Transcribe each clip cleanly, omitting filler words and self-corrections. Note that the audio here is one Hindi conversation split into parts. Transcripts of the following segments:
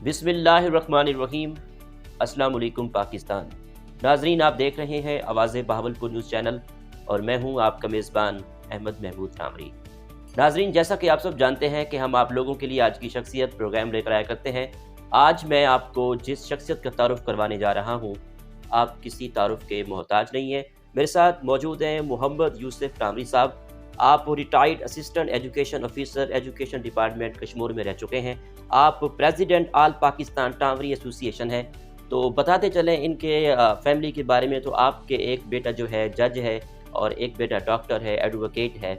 बिस्मिल्लाहिर्रहमानिर्रहीम। अस्सलाम वालेकुम पाकिस्तान। नाजरीन, आप देख रहे हैं आवाज़ बहावलपुर न्यूज़ चैनल और मैं हूं आपका मेज़बान अहमद महमूद कामरी। नाजरीन, जैसा कि आप सब जानते हैं कि हम आप लोगों के लिए आज की शख्सियत प्रोग्राम लेकर आया करते हैं। आज मैं आपको जिस शख्सियत का तारुफ़ करवाने जा रहा हूँ, आप किसी तारुफ़ के मोहताज नहीं हैं। मेरे साथ मौजूद हैं मोहम्मद यूसुफ कामरी साहब। आप retired assistant education officer, education department Kashmir में रह चुके हैं। आप प्रेसिडेंट ऑल पाकिस्तान टामरी एसोसिएशन है। तो बताते चलें इनके फैमिली के बारे में। तो आपके एक बेटा जो है जज है और एक बेटा डॉक्टर है, एडवोकेट है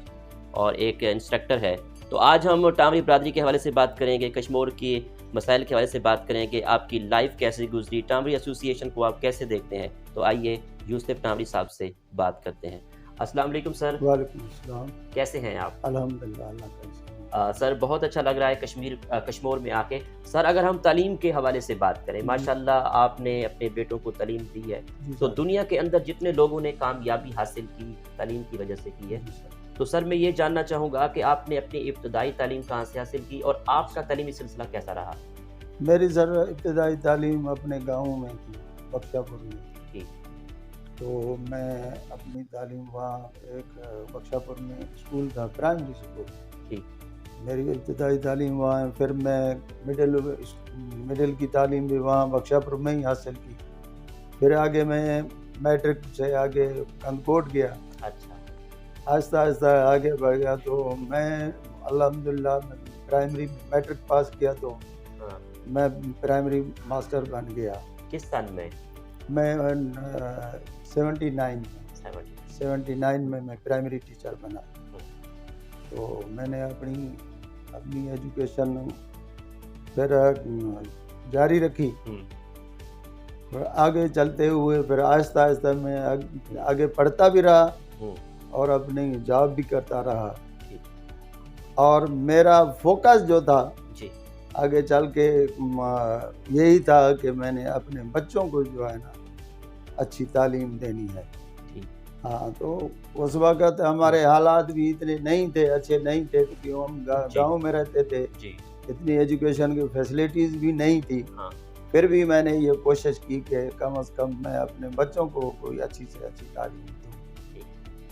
और एक इंस्ट्रक्टर है। तो आज हम टामरी बरादरी के हवाले से बात करेंगे, कश्मीर के मसाइल के हवाले से बात करेंगे, आपकी लाइफ कैसे गुजरी, टामरी एसोसिएशन को आप कैसे देखते हैं। तो आइए यूसुफ टामरी साहब से बात करते हैं। अस्सलाम वालेकुम सर। वालेकुम अस्सलाम। कैसे हैं आप? अल्हम्दुलिल्लाह, अल्लाह का शुक्र। सर बहुत अच्छा लग रहा है कश्मीर में आके। सर अगर हम तालीम के हवाले से बात करें, माशाल्लाह आपने अपने बेटों को तालीम दी है। तो सर। दुनिया के अंदर जितने लोगों ने कामयाबी हासिल की तालीम की वजह से की है, तो सर मैं ये जानना चाहूँगा कि आपने अपनी इब्तदाई तालीम कहाँ से हासिल की और आपका तालीमी सिलसिला कैसा रहा? मेरी सर इब्तदाई तालीम अपने गाँव में की, बख्शापुर में। जी। तो मैं अपनी तालीम वहाँ एक बख्शापुर में स्कूल था, प्राइमरी स्कूल। जी। मेरी इब्तदाई तालीम वहाँ है। फिर मैं मिडिल की तालीम भी वहाँ बख्शापुर में ही हासिल की। फिर आगे मैं मैट्रिक से आगे कंदकोट गया। अच्छा। आहिस्ता आहिस्ता आगे बढ़ गया। तो मैं अल्हम्दुलिल्लाह प्राइमरी मैट्रिक पास किया तो हाँ। मैं प्राइमरी मास्टर बन गया। किस सन में? मैं 79 में मैं प्राइमरी टीचर बना। तो मैंने अपनी एजुकेशन फिर जारी रखी। फिर आगे चलते हुए फिर आहिस्ता आहिस्ता मैं आगे पढ़ता भी रहा और अपनी जॉब भी करता रहा। और मेरा फोकस जो था आगे चल के यही था कि मैंने अपने बच्चों को जो है ना अच्छी तालीम देनी है। हाँ, तो उस वक़्त हमारे हालात भी इतने नहीं थे, अच्छे नहीं थे, क्योंकि हम गांव में रहते थे। इतनी एजुकेशन की फैसिलिटीज़ भी नहीं थी। हाँ। फिर फिर भी मैंने ये कोशिश की कि कम से कम मैं अपने बच्चों को कोई अच्छी से अच्छी तालीम दूँ।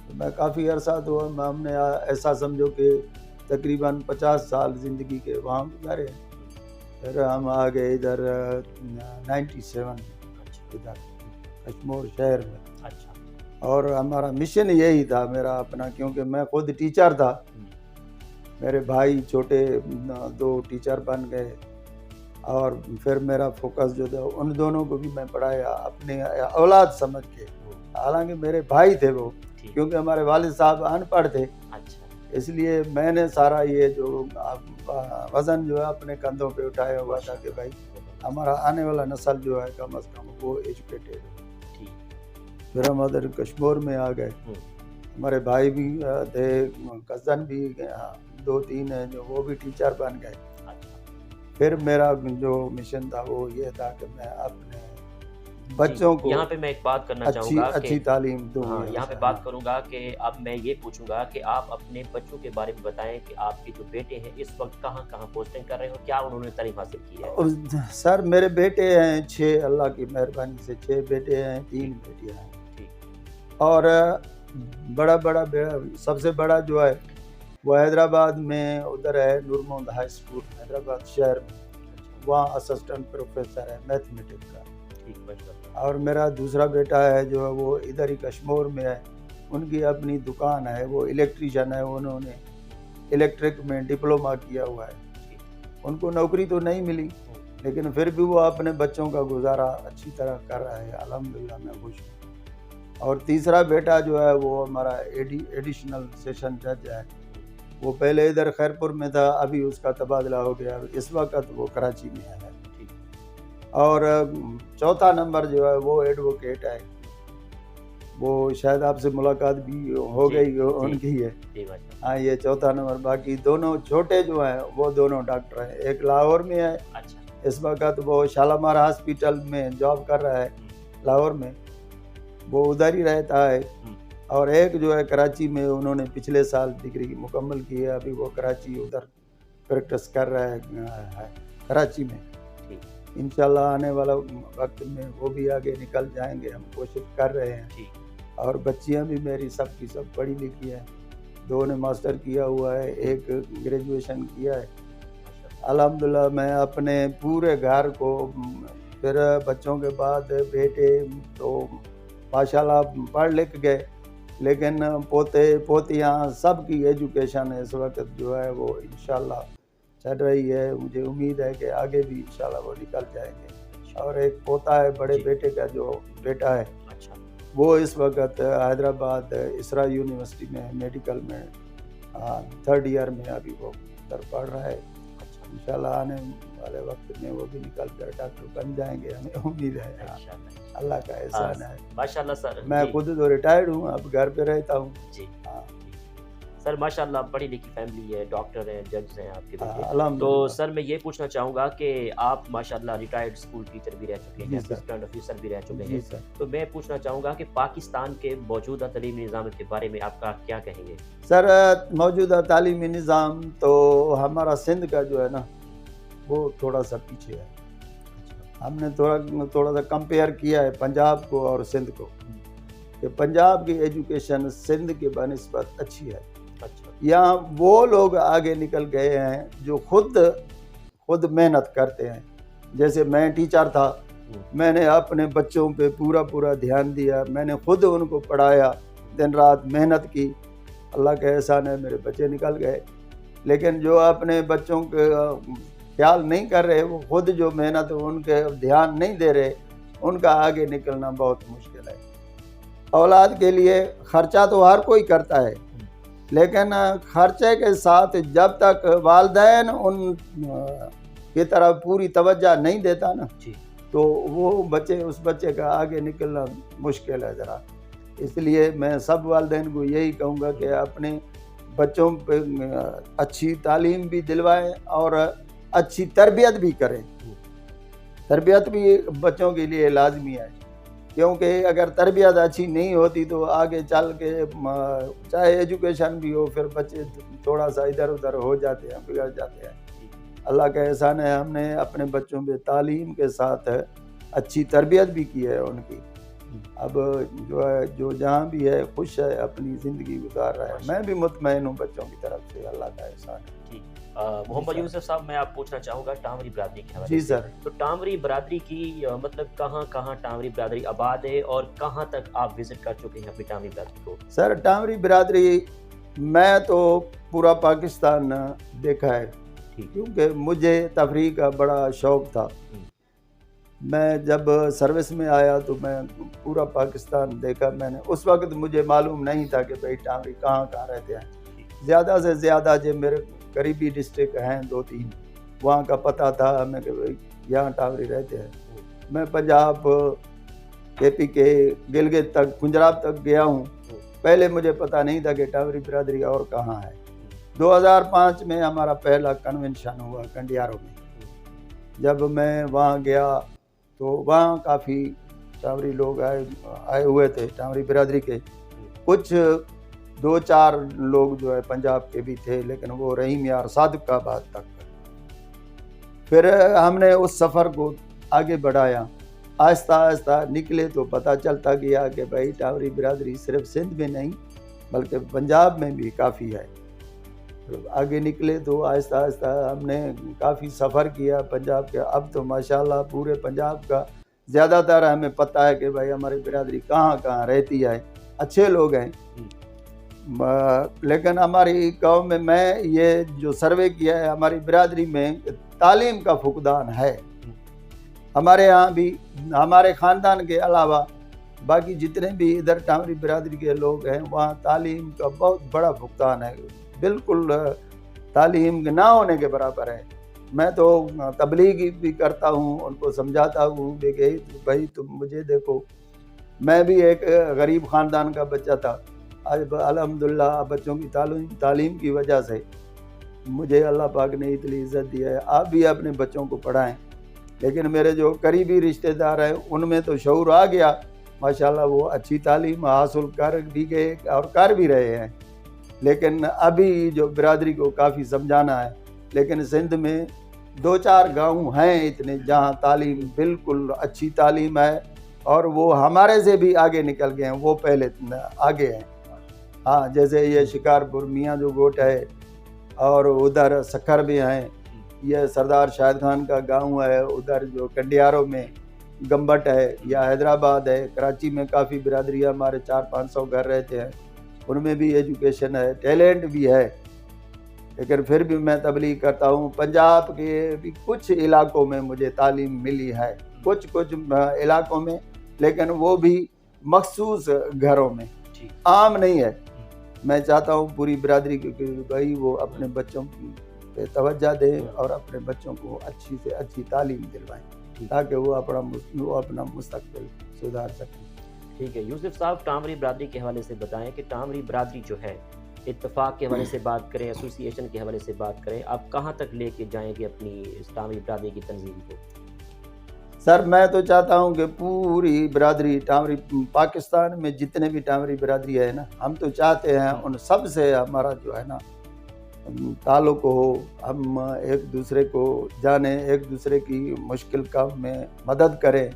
तो मैं काफ़ी अरसा तो हमने ऐसा समझो कि तकरीबन 50 साल ज़िंदगी के वहाँ गुजारे। फिर हम आ गए इधर 97 इधर कश्मीर शहर में। अच्छा। और हमारा मिशन यही था मेरा अपना, क्योंकि मैं खुद टीचर था। मेरे भाई छोटे 2 टीचर बन गए और फिर मेरा फोकस जो था उन दोनों को भी मैं पढ़ाया अपने औलाद समझ के। हालांकि मेरे भाई थे वो, क्योंकि हमारे वालिद साहब अनपढ़ थे। अच्छा। इसलिए मैंने सारा ये जो वज़न जो है अपने कंधों पे उठाया हुआ था कि भाई हमारा आने वाला नस्ल जो है कम से कम वो एजुकेटेड हो। फिर हम उधर कश्मीर में आ गए। हमारे भाई भी थे, कज़न भी 2-3 हैं जो वो भी टीचर बन गए। फिर मेरा जो मिशन था वो ये था कि मैं अपने बच्चों को यहाँ पे मैं एक बात करना चाहूँगा अच्छी तालीम दूँ। हाँ, यहाँ पे बात करूँगा कि अब मैं ये पूछूंगा कि आप अपने बच्चों के बारे में बताएं कि आपके जो बेटे हैं इस वक्त कहाँ पोस्टिंग कर रहे हैं और क्या उन्होंने तालीम हासिल की है। सर मेरे बेटे हैं 6, अल्लाह की मेहरबानी से 6 बेटे हैं, 3 बेटियाँ हैं। और सबसे बड़ा जो है वो हैदराबाद में उधर है नूर मोहम्मद हाई स्कूल हैदराबाद शहर में। वहाँ असिस्टेंट प्रोफेसर है मैथमेटिक्स का। और मेरा दूसरा बेटा है जो है वो इधर ही कश्मीर में है। उनकी अपनी दुकान है, वो इलेक्ट्रीशियन है। उन्होंने इलेक्ट्रिक में डिप्लोमा किया हुआ है। उनको नौकरी तो नहीं मिली, लेकिन फिर भी वो अपने बच्चों का गुजारा अच्छी तरह कर रहा है। अल्हम्दुलिल्लाह मैं खुश हूँ। और तीसरा बेटा जो है वो हमारा एडिशनल सेशन जज है। वो पहले इधर खैरपुर में था, अभी उसका तबादला हो गया, इस वक्त वो कराची में है। और चौथा नंबर जो है वो एडवोकेट है। वो शायद आपसे मुलाकात भी हो गई उनकी है। हाँ, ये चौथा नंबर। बाकी दोनों छोटे जो हैं वो दोनों डॉक्टर हैं। एक लाहौर में है। अच्छा। इस वक्त वो शालामार हॉस्पिटल में जॉब कर रहा है लाहौर में, वो उधर ही रहता है। और एक जो है कराची में, उन्होंने पिछले साल डिग्री मुकम्मल की है, अभी वो कराची उधर प्रैक्टिस कर रहा है कराची में। इंशाल्लाह आने वाला वक्त में वो भी आगे निकल जाएंगे, हम कोशिश कर रहे हैं। ठीक। और बच्चियां भी मेरी सब की सब पढ़ी लिखी हैं, 2 ने मास्टर किया हुआ है, 1 ग्रेजुएशन किया है। अल्हम्दुलिल्लाह मैं अपने पूरे घर को, फिर बच्चों के बाद बेटे तो माशाल्लाह पढ़ लिख गए, लेकिन पोते पोतियाँ सबकी एजुकेशन इस वक्त जो है वो इंशाल्लाह चल रही है। मुझे उम्मीद है कि आगे भी इंशाल्लाह वो निकल जाएंगे। और एक पोता है, बड़े बेटे का जो बेटा है, वो इस वक्त हैदराबाद इसरा यूनिवर्सिटी में मेडिकल में 3rd ईयर में अभी वो उधर पढ़ रहा है। इंशाल्लाह आने वाले वक्त में वो भी निकल कर डॉक्टर बन जाएंगे, हमें उम्मीद है। अल्लाह का एहसान है। माशाल्लाह सर। मैं खुद तो रिटायर्ड हूँ, अब घर पे रहता हूँ जी। हाँ सर माशाल्लाह पढ़ी लिखी फैमिली है, डॉक्टर हैं, जज हैं आपके बेटे। तो अल्हम्दुलिल्लाह। सर मैं ये पूछना चाहूँगा कि आप माशाल्लाह रिटायर्ड स्कूल टीचर भी रह चुके हैं, जी सर। असिस्टेंट ऑफिसर भी रह चुके जी हैं। सर। तो मैं पूछना चाहूँगा कि पाकिस्तान के मौजूदा तालीमी निज़ाम के बारे में आपका क्या कहेंगे? सर मौजूदा तालीमी निज़ाम तो हमारा सिंध का जो है ना वो थोड़ा सा पीछे है। हमने थोड़ा सा कंपेयर किया है पंजाब को और सिंध को, कि पंजाब की एजुकेशन सिंध के बनिस्बत अच्छी है। अच्छा। यहाँ वो लोग आगे निकल गए हैं जो खुद मेहनत करते हैं। जैसे मैं टीचर था, मैंने अपने बच्चों पे पूरा ध्यान दिया, मैंने खुद उनको पढ़ाया, दिन रात मेहनत की। अल्लाह का एहसान है, मेरे बच्चे निकल गए। लेकिन जो अपने बच्चों के ख्याल नहीं कर रहे, वो खुद जो मेहनत उनके ध्यान नहीं दे रहे, उनका आगे निकलना बहुत मुश्किल है। औलाद के लिए खर्चा तो हर कोई करता है, लेकिन खर्चे के साथ जब तक वालिदैन उन की तरफ पूरी तवज्जो नहीं देता ना, तो वो उस बच्चे का आगे निकलना मुश्किल है ज़रा। इसलिए मैं सब वालिदैन को यही कहूँगा कि अपने बच्चों पे अच्छी तालीम भी दिलवाएं और अच्छी तरबियत भी करें। तरबियत भी बच्चों के लिए लाजमी है, क्योंकि अगर तरबियत अच्छी नहीं होती तो आगे चल के चाहे एजुकेशन भी हो, फिर बच्चे थोड़ा सा इधर उधर हो जाते हैं, बिगड़ जाते हैं। अल्लाह का एहसान है, हमने अपने बच्चों पे तालीम के साथ अच्छी तरबियत भी की है उनकी। अब जो है जो जहाँ भी है खुश है, अपनी ज़िंदगी गुजार रहा है। मैं भी मुतमईन हूँ बच्चों की तरफ से, अल्लाह का एहसान है। मोहम्मद यूसुफ साहब, मैं आप पूछना चाहूँगा टामरी बरादरी के हवाले जी से। सर। तो टामरी बरादरी की मतलब कहाँ टामरी बरादरी आबाद है और कहाँ तक आप विजिट कर चुके हैं अपनी टामरी बरादरी को? सर टामरी बरादरी मैं तो पूरा पाकिस्तान देखा है, क्योंकि मुझे तफरीह का बड़ा शौक़ था। मैं जब सर्विस में आया तो मैं पूरा पाकिस्तान देखा मैंने। उस वक्त मुझे मालूम नहीं था कि भाई टामरी कहाँ रहते हैं। ज़्यादा से ज़्यादा जो मेरे करीबी डिस्ट्रिक्ट हैं 2-3, वहाँ का पता था हमें कि भाई यहाँ टामरी रहते हैं। मैं पंजाब, KPK, गिलगित तक, पंजाब तक गया हूँ। पहले मुझे पता नहीं था कि टामरी बरादरी और कहाँ है। 2005 में हमारा पहला कन्वेंशन हुआ कंडियारो में। जब मैं वहाँ गया तो वहाँ काफ़ी टामरी लोग आए हुए थे, टामरी बरादरी के। कुछ 2-4 लोग जो है पंजाब के भी थे, लेकिन वो रहीम यार सादिकाबाद तक। फिर हमने उस सफ़र को आगे बढ़ाया, आहिस्ता आहिस्ता निकले तो पता चलता गया कि भाई टामरी बरादरी सिर्फ सिंध में नहीं बल्कि पंजाब में भी काफ़ी है। आगे निकले तो आहिस्ता आहिस्ता हमने काफ़ी सफ़र किया पंजाब के। अब तो माशाल्लाह पूरे पंजाब का ज़्यादातर हमें पता है कि भाई हमारी बरादरी कहाँ रहती है, अच्छे लोग हैं। लेकिन हमारी कौम में मैं ये जो सर्वे किया है, हमारी बरादरी में तालीम का फुकदान है। हमारे यहाँ भी हमारे ख़ानदान के अलावा बाकी जितने भी इधर टामरी बरादरी के लोग हैं, वहाँ तालीम का बहुत बड़ा फुकदान है, बिल्कुल तालीम ना होने के बराबर है। मैं तो तबलीग भी करता हूँ, उनको समझाता हूँ कि भाई तुम मुझे देखो, मैं भी एक गरीब ख़ानदान का बच्चा था। आज अल्हम्दुलिल्लाह बच्चों की तालीम की वजह से मुझे अल्लाह पाक ने इतनी इज़्ज़त दी है। आप भी अपने बच्चों को पढ़ाएं। लेकिन मेरे जो करीबी रिश्तेदार हैं उनमें तो शऊर आ गया, माशाल्लाह वो अच्छी तालीम हासिल कर भी गए और कर भी रहे हैं। लेकिन अभी जो बरादरी को काफ़ी समझाना है। लेकिन सिंध में 2-4 गांव हैं इतने जहां तालीम बिल्कुल अच्छी तालीम है, और वो हमारे से भी आगे निकल गए हैं, वो पहले आगे हैं। हाँ, जैसे ये शिकारपुर मियाँ जो गोट है, और उधर सखर भी हैं, ये सरदार शाहिद खान का गांव है, उधर जो कंडियारों में गंबट है, या हैदराबाद है, कराची में काफ़ी बिरादरियाँ हमारे 400-500 घर रहते हैं, उनमें भी एजुकेशन है, टैलेंट भी है। लेकिन फिर भी मैं तबलीग करता हूँ। पंजाब के भी कुछ इलाकों में मुझे तालीम मिली है, कुछ इलाकों में, लेकिन वो भी मखसूस घरों में, आम नहीं है। मैं चाहता हूँ पूरी बिरादरी की भाई वो अपने बच्चों पे तवज्जो दें और अपने बच्चों को अच्छी से अच्छी तालीम दिलवाएं, ताकि वो अपना मुस्तकबिल सुधार सकें। ठीक है यूसुफ साहब, टामरी बिरादरी के हवाले से बताएं कि टामरी बिरादरी जो है, इत्तेफाक के हवाले से बात करें, एसोसिएशन के हवाले से बात करें, आप कहाँ तक लेके जाएंगे अपनी इस टामरी बिरादरी की तंजीम को? सर मैं तो चाहता हूँ कि पूरी बिरादरी टामरी, पाकिस्तान में जितने भी टामरी बिरादरी है ना, हम तो चाहते हैं उन सब से हमारा जो है ना ताल्लुक़ हो, हम एक दूसरे को जाने, एक दूसरे की मुश्किल काम में मदद करें।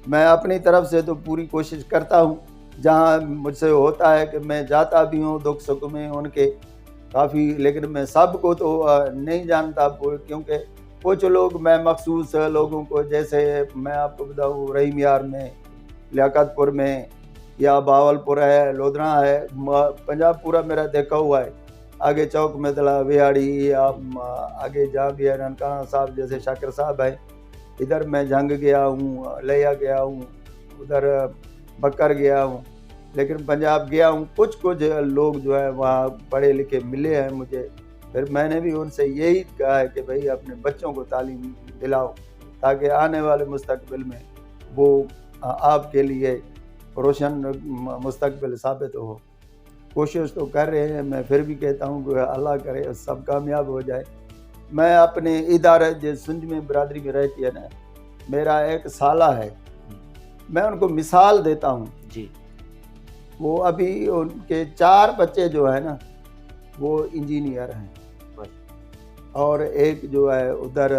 मैं अपनी तरफ से तो पूरी कोशिश करता हूँ, जहाँ मुझसे होता है कि मैं जाता भी हूँ दुख सुख में उनके काफ़ी, लेकिन मैं सबको तो नहीं जानता, क्योंकि कुछ लोग मैं मखसूस लोगों को, जैसे मैं आपको बताऊँ रहीम यार में, लियाकतपुर में, या बावलपुर है, लोधरा है, पंजाब पूरा मेरा देखा हुआ है। आगे चौक में तला विहाड़ी, या आगे जहाँ भी है ननकाना साहब जैसे शाकिर साहब है, इधर मैं जंग गया हूँ, लिया गया हूँ, उधर बकर गया हूँ, लेकिन पंजाब गया हूँ। कुछ लोग जो है वहाँ पढ़े लिखे मिले हैं मुझे, फिर मैंने भी उनसे यही कहा है कि भाई अपने बच्चों को तालीम दिलाओ, ताकि आने वाले मुस्तकबिल में वो आपके लिए रोशन मुस्तकबिल साबित हो। कोशिश तो कर रहे हैं, मैं फिर भी कहता हूँ कि अल्लाह करे सब कामयाब हो जाए। मैं अपने इदारे जो सुंज में बिरादरी में रहती है ना, मेरा एक साला है, मैं उनको मिसाल देता हूँ जी। वो अभी उनके 4 बच्चे जो है ना वो इंजीनियर हैं, और एक जो है उधर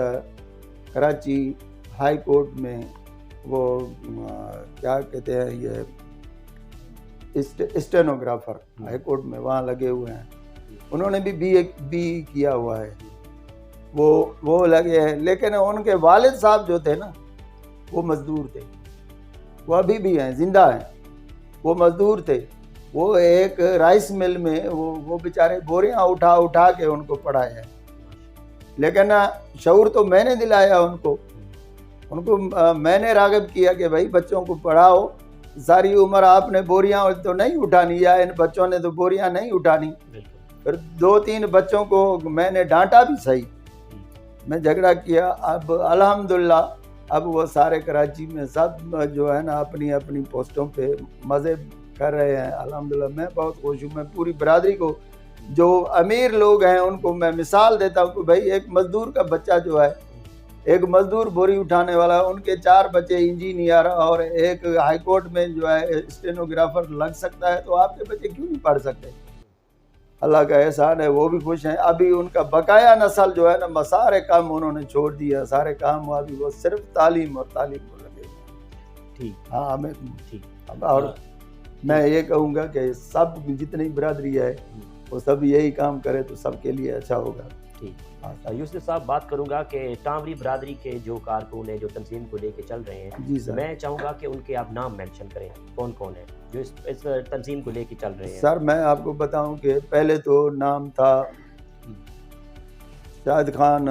कराची हाई कोर्ट में वो क्या कहते हैं ये स्टेनोग्राफर हाई कोर्ट में वहाँ लगे हुए हैं, उन्होंने भी बी किया हुआ है, वो लगे हैं। लेकिन उनके वालिद साहब जो थे ना वो मजदूर थे, वो अभी भी हैं, जिंदा हैं, वो मजदूर थे। वो एक राइस मिल में वो बेचारे बोरियां उठा के उनको पढ़ाए हैं, लेकिन शऊर तो मैंने दिलाया उनको मैंने राग़िब किया कि भाई बच्चों को पढ़ाओ, सारी उम्र आपने बोरियां तो नहीं उठानी, या इन बच्चों ने तो बोरियां नहीं उठानी। फिर 2-3 बच्चों को मैंने डांटा भी सही, मैं झगड़ा किया। अब अल्हम्दुलिल्लाह अब वो सारे कराची में सब जो है ना अपनी अपनी पोस्टों पे मज़े कर रहे हैं, अल्हम्दुलिल्लाह। मैं बहुत खुश हूँ। मैं पूरी बिरादरी को, जो अमीर लोग हैं उनको मैं मिसाल देता हूँ कि भाई एक मजदूर का बच्चा जो है, एक मजदूर बोरी उठाने वाला, उनके 4 बच्चे इंजीनियर और एक हाई कोर्ट में जो है स्टेनोग्राफर लग सकता है, तो आपके बच्चे क्यों नहीं पढ़ सकते? अल्लाह का एहसान है, वो भी खुश हैं। अभी उनका बकाया नस्ल जो है ना, सारे काम उन्होंने छोड़ दिया, सारे काम अभी वो सिर्फ तालीम और तालीम को लगे हुए। ठीक, हाँ मैं ठीक। और मैं ये कहूँगा कि सब जितनी बिरादरी है वो सब यही काम करे तो सबके लिए अच्छा होगा। ठीक। यूसुफ साहब, बात करूंगा कि टामरी बिरादरी के जो कारकुन हैं जो तंजीम को लेके चल रहे हैं, जी सर, मैं चाहूँगा कि उनके आप नाम मेंशन करें, कौन कौन है जो इस तंजीम को लेके चल रहे हैं। सर मैं आपको बताऊं कि पहले तो नाम था शाहिद खान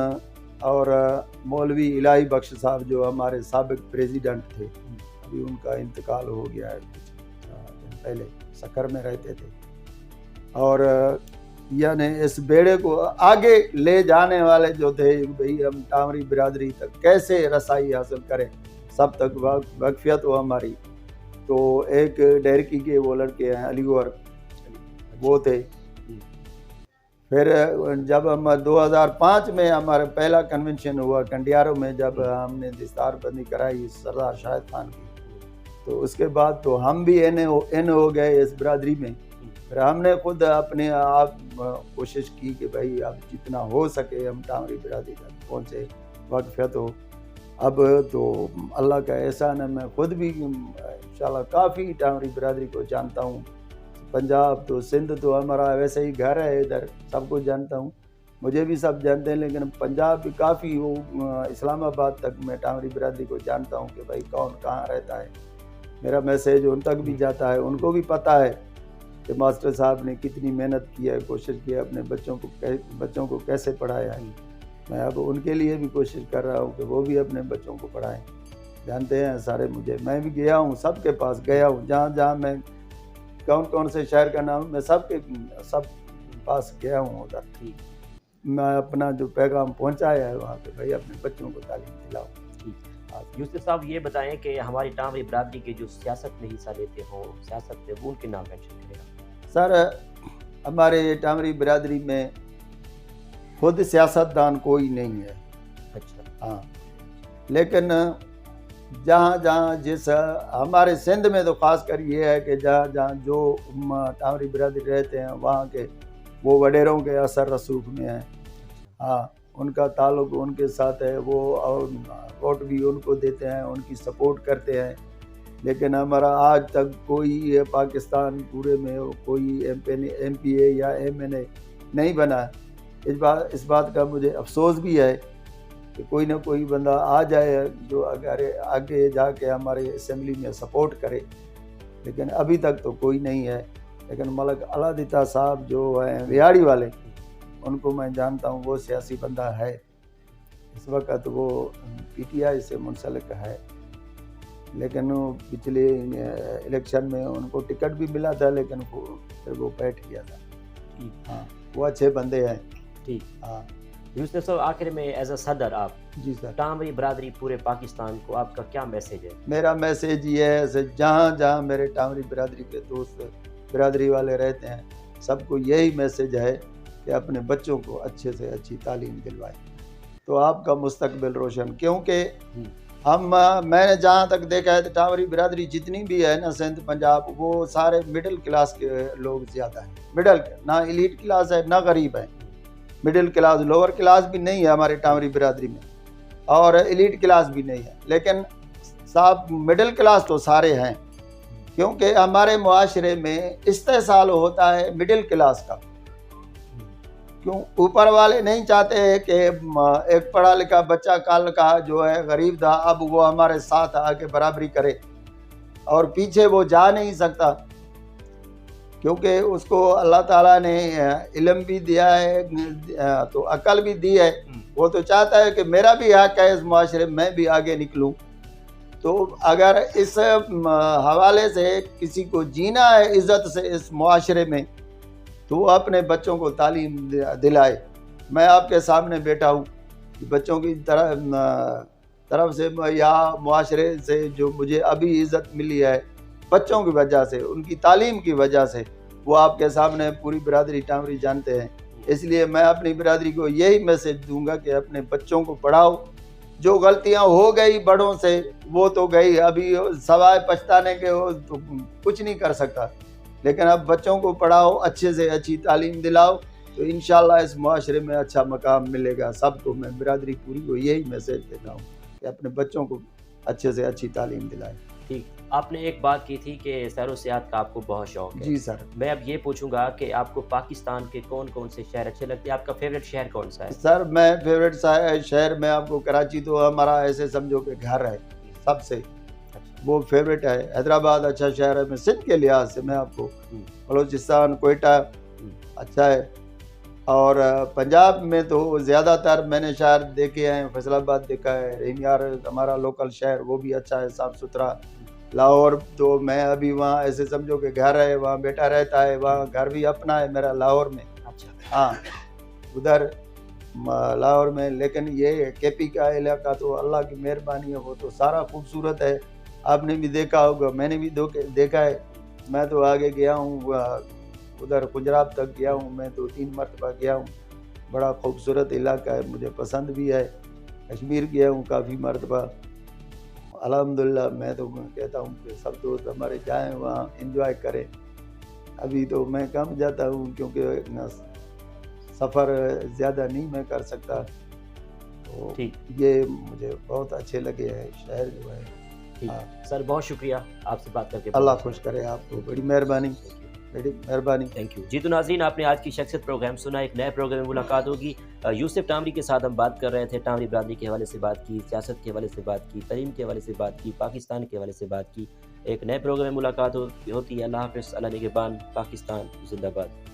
और मौलवी इलाही बख्श साहब जो हमारे साबिक प्रेसिडेंट थे, अभी उनका इंतकाल हो गया है, पहले सकर में रहते थे। और यानी इस बेड़े को आगे ले जाने वाले जो थे, भाई हम टामरी बिरादरी तक कैसे रसाई हासिल करें, सब तक वाकफियत हो हमारी। तो एक डेरकी के वो लड़के हैं अलीगढ़, वो थे। फिर जब हम 2005 में हमारा पहला कन्वेंशन हुआ कंडियारों में, जब हमने दस्तारबंदी कराई सरदार शाहिद खान की, तो उसके बाद तो हम भी एन हो गए इस बिरादरी में। फिर हमने खुद अपने आप कोशिश की कि भाई अब जितना हो सके हम टामरी बिरादरी तक पहुँचे। वाक़फ़ियत हो अब तो अल्लाह का एहसान है, मैं खुद भी इंशाल्लाह काफ़ी टामरी बिरादरी को जानता हूँ। पंजाब तो सिंध तो हमारा वैसे ही घर है, इधर सबको जानता हूँ, मुझे भी सब जानते हैं, लेकिन पंजाब भी काफ़ी वो इस्लामाबाद तक मैं टामरी बिरादरी को जानता हूँ कि भाई कौन कहाँ रहता है। मेरा मैसेज उन तक भी जाता है, उनको भी पता है कि मास्टर साहब ने कितनी मेहनत की है, कोशिश की है, अपने बच्चों को कैसे पढ़ाया है। मैं अब उनके लिए भी कोशिश कर रहा हूँ कि वो भी अपने बच्चों को पढ़ाएं। जानते हैं सारे मुझे, मैं भी गया हूँ, सबके पास गया हूँ, जहाँ जहाँ मैं कौन से शहर का नाम मैं सब पास गया हूँ उधर। मैं अपना जो पैगाम पहुँचाया है वहाँ पे, भाई अपने बच्चों को तालीम दिलाओ। यूसुफ साहब ये बताएं कि हमारी टामरी बिरादरी के जो सियासत में हिस्सा लेते हो, सियासत में वो उनके नाम मेंशन करेगा। सर हमारे टामरी बिरादरी में खुद सियासतदान कोई नहीं है। अच्छा। हाँ, लेकिन जहाँ जहाँ जिस हमारे सिंध में तो ख़ास कर ये है कि जहाँ जहाँ जो टामरी बिरादरी रहते हैं वहाँ के वो वडेरों के असर रसूख में हैं। हाँ, उनका ताल्लुक उनके साथ है, वो और वोट भी उनको देते हैं, उनकी सपोर्ट करते हैं। लेकिन हमारा आज तक कोई पाकिस्तान पूरे में कोई MPA या MNA नहीं बना। इस बात का मुझे अफसोस भी है कि कोई ना कोई बंदा आ जाए जो अगर आगे जाके हमारे असेंबली में सपोर्ट करे, लेकिन अभी तक तो कोई नहीं है। लेकिन मलक अलादिता साहब जो हैं रियाड़ी वाले, उनको मैं जानता हूँ, वो सियासी बंदा है। इस वक्त वो PTI से मुंसलिक है, लेकिन पिछले इलेक्शन में उनको टिकट भी मिला था, लेकिन फिर वो बैठ गया था। हाँ, वो अच्छे बंदे हैं। ठीक। हाँ यूसुफ साहब, आखिर में एज अ सदर आप जी सर, टामरी बिरादरी पूरे पाकिस्तान को आपका क्या मैसेज है? मेरा मैसेज ये है, जहाँ जहाँ मेरे टामरी बिरादरी के दोस्त बिरादरी वाले रहते हैं, सबको यही मैसेज है कि अपने बच्चों को अच्छे से अच्छी तालीम दिलवाएं, तो आपका मुस्तकबिल रोशन। क्योंकि मैंने जहाँ तक देखा है तो टामरी बिरादरी जितनी भी है ना सिंध पंजाब, वो सारे मिडिल क्लास के लोग ज़्यादा हैं। मिडिल, ना एलीट क्लास है ना गरीब है, मिडिल क्लास, लोअर क्लास भी नहीं है हमारे टामरी बिरादरी में, और एलीट क्लास भी नहीं है। लेकिन साहब मिडिल क्लास तो सारे हैं, क्योंकि हमारे मुआशरे में इस्तेसाल होता है मिडिल क्लास का। क्यों? ऊपर वाले नहीं चाहते कि एक पढ़ा लिखा बच्चा कल का जो है गरीब था, अब वो हमारे साथ आके बराबरी करे, और पीछे वो जा नहीं सकता, क्योंकि उसको अल्लाह ताला ने इल्म भी दिया है तो अकल भी दी है। वो तो चाहता है कि मेरा भी हक है इस मुआशरे में, मैं भी आगे निकलूं। तो अगर इस हवाले से किसी को जीना है इज़्ज़त से इस मुआशरे में, तो वो अपने बच्चों को तालीम दिलाए। मैं आपके सामने बैठा हूँ, बच्चों की तरफ से या मुआशरे से जो मुझे अभी इज़्ज़त मिली है बच्चों की वजह से, उनकी तालीम की वजह से, वो आपके सामने पूरी बिरादरी टामरी जानते हैं। इसलिए मैं अपनी बिरादरी को यही मैसेज दूंगा कि अपने बच्चों को पढ़ाओ। जो गलतियां हो गई बड़ों से वो तो गई, अभी सवाए पछताने के वो तो कुछ नहीं कर सकता, लेकिन अब बच्चों को पढ़ाओ, अच्छे से अच्छी तालीम दिलाओ, तो इंशाल्लाह इस मुआशरे में अच्छा मकाम मिलेगा सबको। मैं बिरादरी पूरी को यही मैसेज देता हूँ कि अपने बच्चों को अच्छे से अच्छी तालीम दिलाएं। ठीक, आपने एक बात की थी कि सैर व सियाहत का आपको बहुत शौक है। जी सर। मैं अब ये पूछूंगा कि आपको पाकिस्तान के कौन कौन से शहर अच्छे लगते हैं? आपका फेवरेट शहर कौन सा है? सर मैं फेवरेट शहर में आपको कराची तो हमारा ऐसे समझो कि घर है सबसे, वो फेवरेट है। हैदराबाद अच्छा शहर है, मैं सिंध के लिहाज से मैं आपको, बलोचिस्तान कोयटा अच्छा है, और पंजाब में तो ज़्यादातर मैंने शहर देखे हैं, फैसलाबाद देखा है, रेनियार हमारा लोकल शहर वो भी अच्छा है, साफ़ सुथरा। लाहौर तो मैं अभी वहाँ ऐसे समझो कि घर है, वहाँ बेटा रहता है, वहाँ घर भी अपना है मेरा लाहौर में। अच्छा। हाँ, उधर लाहौर में। लेकिन ये KP का इलाका तो अल्लाह की मेहरबानी है, वो तो सारा खूबसूरत है, आपने भी देखा होगा, मैंने भी देखा है। मैं तो आगे गया हूँ, उधर गुजरात तक गया हूँ, मैं 2-3 मरतबा गया हूँ, बड़ा खूबसूरत इलाका है, मुझे पसंद भी है। कश्मीर गया हूँ काफ़ी मरतबा, अल्हम्दुलिल्लाह। मैं तो कहता हूँ कि सब दोस्त हमारे जाएँ वहाँ एंजॉय करें, अभी तो मैं कम जाता हूँ क्योंकि सफ़र ज़्यादा नहीं मैं कर सकता, तो ठीक। ये मुझे बहुत अच्छे लगे हैं शहर जो है। ठीक हाँ, सर, बहुत शुक्रिया आपसे बात करके। अल्लाह बहुत खुश अच्छा करे आपको, बड़ी मेहरबानी, बड़ी मेहरबानी। थैंक यू जी। तो नाज़रीन, आपने आज की शख्सियत प्रोग्राम सुना। एक नए प्रोग्राम में मुलाकात होगी। यूसुफ टामरी के साथ हम बात कर रहे थे। टामरी बरादरी के हवाले से बात की, सियासत के हवाले से बात की, तरीम के हवाले से बात की, पाकिस्तान के हवाले से बात की। एक नए प्रोग्राम में मुलाकात होती है। अल्लाह हाफ़िज़, अल्लाह निगहबान, पाकिस्तान ज़िंदाबाद।